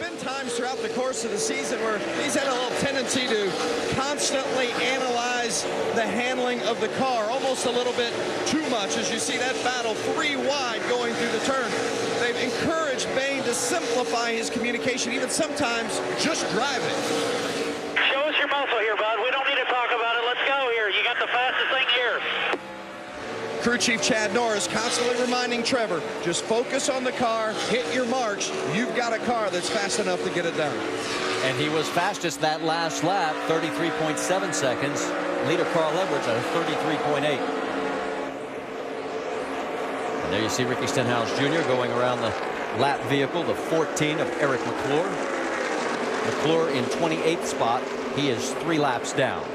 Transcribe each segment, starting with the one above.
been times throughout the course of the season where he's had a little tendency to constantly analyze the handling of the car, almost a little bit too much, as you see that battle 3 wide going through the turn. They've encouraged Bain to simplify his communication, even sometimes just drive it. Show us your muscle here, bud. We don't need to talk about it. Let's go here. You got the fastest thing here. Crew Chief Chad Norris constantly reminding Trevor, just focus on the car, hit your marks. You've got a car that's fast enough to get it done. And he was fastest that last lap, 33.7 seconds. Leader Carl Edwards at a 33.8. And there you see Ricky Stenhouse Jr. going around the lap vehicle, the 14 of Eric McClure. McClure in 28th spot. He is 3 laps down.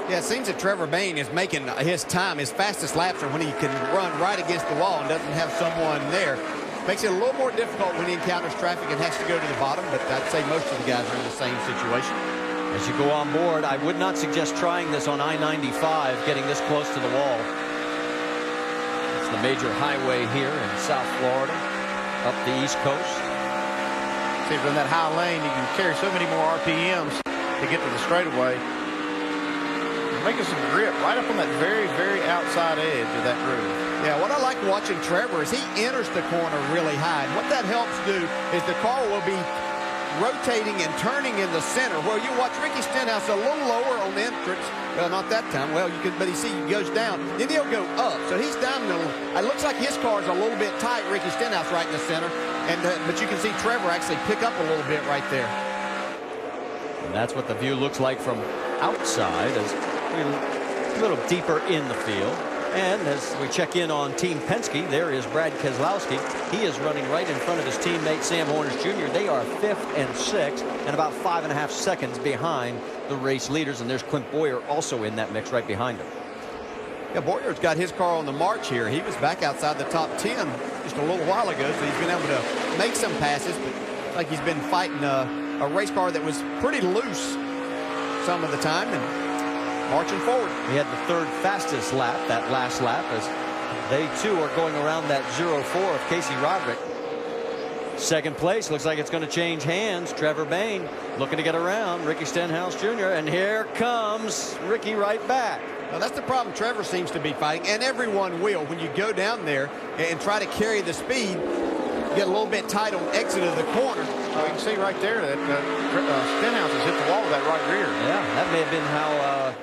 Yeah, it seems that Trevor Bain is making his time, his fastest laps are when he can run right against the wall and doesn't have someone there. Makes it a little more difficult when he encounters traffic and has to go to the bottom, but I'd say most of the guys are in the same situation. As you go on board, I would not suggest trying this on I-95, getting this close to the wall. It's the major highway here in South Florida, up the East Coast. See, in that high lane, you can carry so many more RPMs to get to the straightaway. Making some grip right up on that very, very outside edge of that groove. Yeah, what I like watching Trevor is he enters the corner really high. And what that helps do is the car will be rotating and turning in the center. Well, you watch Ricky Stenhouse a little lower on the entrance. Well, not that time. Well, you could, but you see he goes down. Then he'll go up. So he's down in the, it looks like his car's a little bit tight, Ricky Stenhouse right in the center. And but you can see Trevor actually pick up a little bit right there. And that's what the view looks like from outside as a little deeper in the field. And as we check in on Team Penske, there is Brad Keselowski. He is running right in front of his teammate Sam Hornish Jr. They are 5th and 6th and about 5.5 seconds behind the race leaders. And there's Clint Boyer also in that mix right behind him. Yeah, Boyer's got his car on the march here. He was back outside the top 10 just a little while ago, so he's been able to make some passes, but like he's been fighting a race car that was pretty loose some of the time and marching forward. He had the 3rd fastest lap, that last lap, as they too are going around that 0-4 of Casey Roderick. 2nd place looks like it's going to change hands. Trevor Bain looking to get around Ricky Stenhouse Jr. and here comes Ricky right back. Well, that's the problem Trevor seems to be fighting, and everyone will when you go down there and try to carry the speed. You get a little bit tight on exit of the corner. You can see right there that Stenhouse has hit the wall with that right rear. Yeah, that may have been how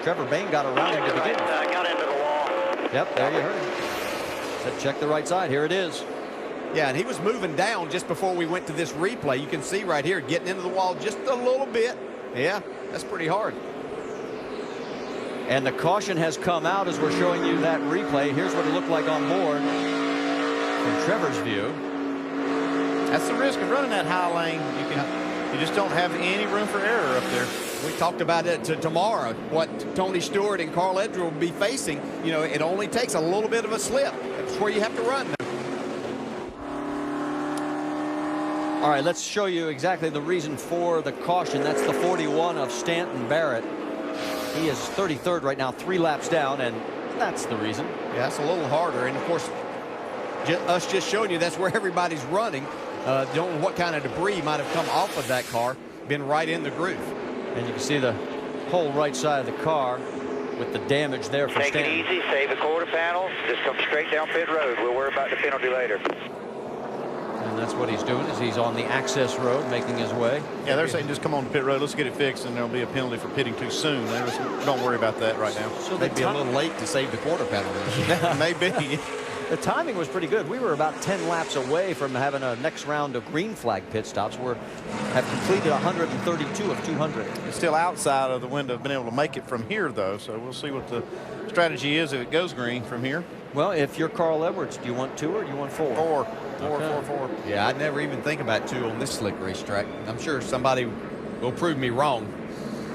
Trevor Bain got around him to begin. Got into the wall. Yep, there you heard him. Said check the right side. Here it is. Yeah, and he was moving down just before we went to this replay. You can see right here getting into the wall just a little bit. Yeah, that's pretty hard. And the caution has come out as we're showing you that replay. Here's what it looked like on board from Trevor's view. That's the risk of running that high lane. You just don't have any room for error up there. We talked about it tomorrow, what Tony Stewart and Carl Edwards will be facing. You know, it only takes a little bit of a slip. That's where you have to run. All right, let's show you exactly the reason for the caution. That's the 41 of Stanton Barrett. He is 33rd right now, 3 laps down, and that's the reason. Yeah, it's a little harder. And, of course, us just showing you that's where everybody's running. Don't know what kind of debris might have come off of that car, been right in the groove. And you can see the whole right side of the car with the damage there for Stanton. Take it easy, save the quarter panel, just come straight down pit road. We'll worry about the penalty later. And that's what he's doing, is he's on the access road making his way. Yeah, they're saying just come on the pit road, let's get it fixed, and there'll be a penalty for pitting too soon. Don't worry about that right now. So they'd be a little late to save the quarter panel. Maybe. The timing was pretty good. We were about 10 laps away from having a next round of green flag pit stops. We have completed 132 of 200. It's still outside of the window of being able to make it from here, though, so we'll see what the strategy is if it goes green from here. Well, if you're Carl Edwards, do you want 2 or do you want 4? 4. Okay. 4. Yeah, I'd never even think about 2 on this slick racetrack. I'm sure somebody will prove me wrong.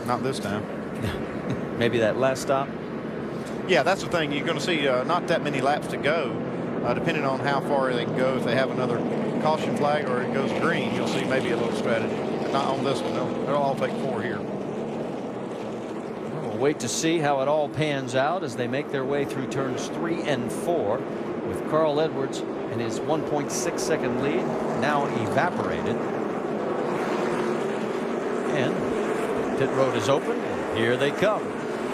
Not this time. Maybe that last stop. Yeah, that's the thing. You're going to see not that many laps to go, depending on how far they can go. If they have another caution flag or it goes green, you'll see maybe a little strategy. But not on this one. They'll all take 4 here. We'll wait to see how it all pans out as they make their way through turns 3 and 4 with Carl Edwards and his 1.6 second lead now evaporated. And pit road is open. Here they come.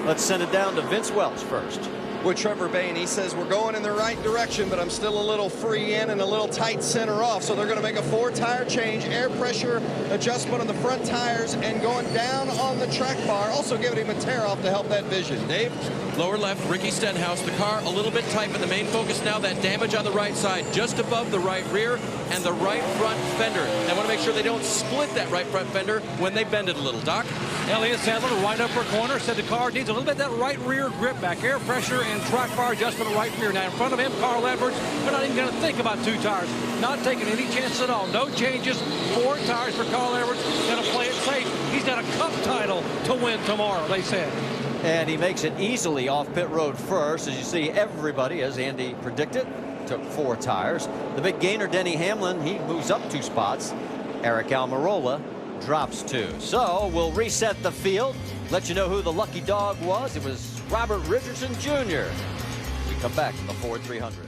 Let's send it down to Vince Welch first. With Trevor Bayne, he says we're going in the right direction, but I'm still a little free in and a little tight center off. So they're going to make a 4-tire change, air pressure adjustment on the front tires, and going down on the track bar. Also giving him a tear off to help that vision. Dave? Lower left, Ricky Stenhouse. The car a little bit tight, but the main focus now, that damage on the right side, just above the right rear and the right front fender. They want to make sure they don't split that right front fender when they bend it a little. Doc? Elliott Sadler, right upper corner, said the car needs a little bit of that right rear grip back, air pressure and track bar adjustment right rear. Now in front of him, Carl Edwards, they're not even going to think about 2 tires. Not taking any chances at all. No changes. 4 tires for Carl Edwards. Going to play it safe. He's got a cup title to win tomorrow, they said. And he makes it easily off pit road first. As you see, everybody, as Andy predicted, took 4 tires. The big gainer, Denny Hamlin, he moves up 2 spots. Eric Almirola drops 2. So we'll reset the field, let you know who the lucky dog was. It was Robert Richardson Jr. We come back to the Ford 300.